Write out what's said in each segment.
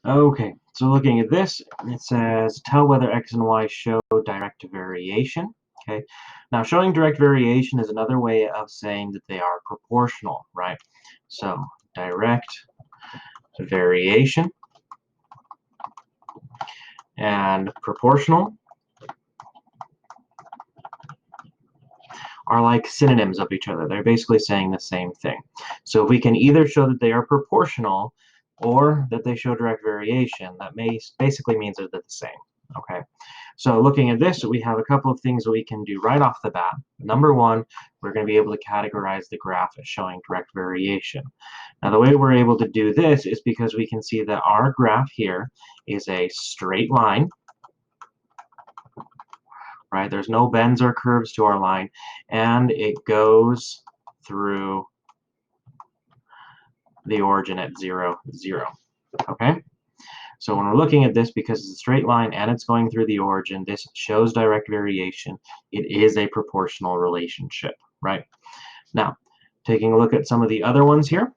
Okay, so looking at this, it says tell whether x and y show direct variation. Okay, now showing direct variation is another way of saying that they are proportional, right? So direct variation and proportional are like synonyms of each other. They're basically saying the same thing. So we can either show that they are proportional or that they show direct variation. That basically means that they're the same. Okay, so looking at this, we have a couple of things that we can do right off the bat. Number one, we're going to be able to categorize the graph as showing direct variation. Now, the way we're able to do this is because we can see that our graph here is a straight line, right? There's no bends or curves to our line, and it goes through the origin at 0, 0. Okay? So when we're looking at this, because it's a straight line and it's going through the origin, this shows direct variation. It is a proportional relationship, right? Now, taking a look at some of the other ones here,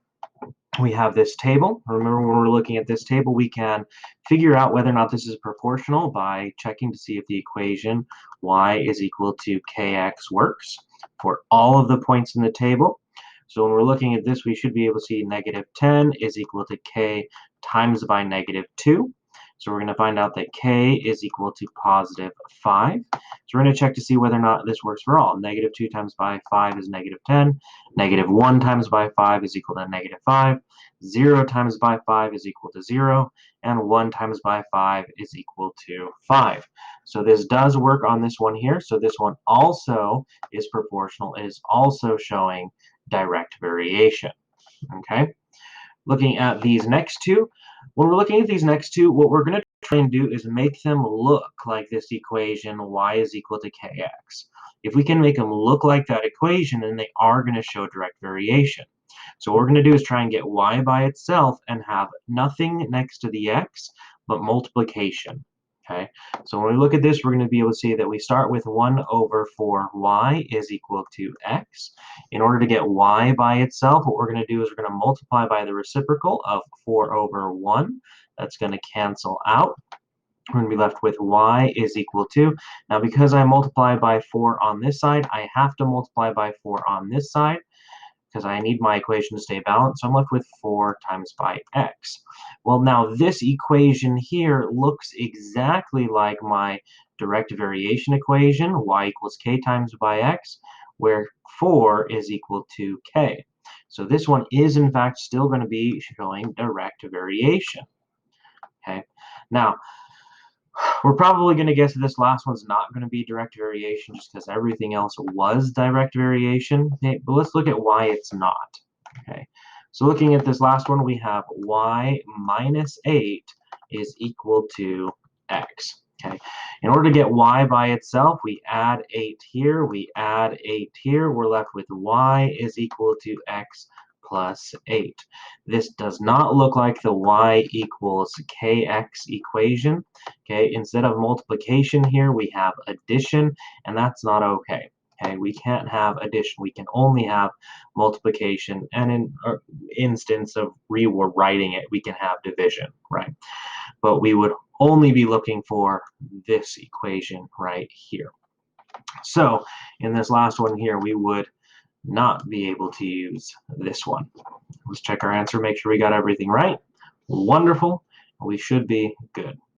we have this table. Remember, when we're looking at this table, we can figure out whether or not this is proportional by checking to see if the equation y is equal to kx works for all of the points in the table. So when we're looking at this, we should be able to see negative 10 is equal to k times by negative 2. So we're going to find out that k is equal to positive 5. So we're going to check to see whether or not this works for all. Negative 2 times by 5 is negative 10. Negative 1 times by 5 is equal to negative 5. 0 times by 5 is equal to 0. And 1 times by 5 is equal to 5. So this does work on this one here. So this one also is proportional. It is also showing direct variation. Okay? Looking at these next two, when we're looking at these next two, what we're going to try and do is make them look like this equation y is equal to kx. If we can make them look like that equation, then they are going to show direct variation. So what we're going to do is try and get y by itself and have nothing next to the x but multiplication. Okay, so when we look at this, we're going to be able to see that we start with 1 over 4y is equal to x. In order to get y by itself, what we're going to do is we're going to multiply by the reciprocal of 4 over 1. That's going to cancel out. We're going to be left with y is equal to, now because I multiplied by 4 on this side, I have to multiply by 4 on this side, because I need my equation to stay balanced, so I'm left with 4 times by x. Well, now this equation here looks exactly like my direct variation equation, y equals k times by x, where 4 is equal to k. So this one is, in fact, still going to be showing direct variation. Okay. Now, we're probably going to guess that this last one's not going to be direct variation just because everything else was direct variation. Okay, but let's look at why it's not. Okay, so looking at this last one, we have y minus 8 is equal to x. Okay, in order to get y by itself, we add 8 here, we add 8 here, we're left with y is equal to x plus 8. This does not look like the y equals kx equation. Okay, instead of multiplication here, we have addition, and that's not okay. Okay, we can't have addition. We can only have multiplication, and in instance of rewriting it, we can have division, right? But we would only be looking for this equation right here. So in this last one here, we would not be able to use this one. Let's check our answer, make sure we got everything right. Wonderful. We should be good.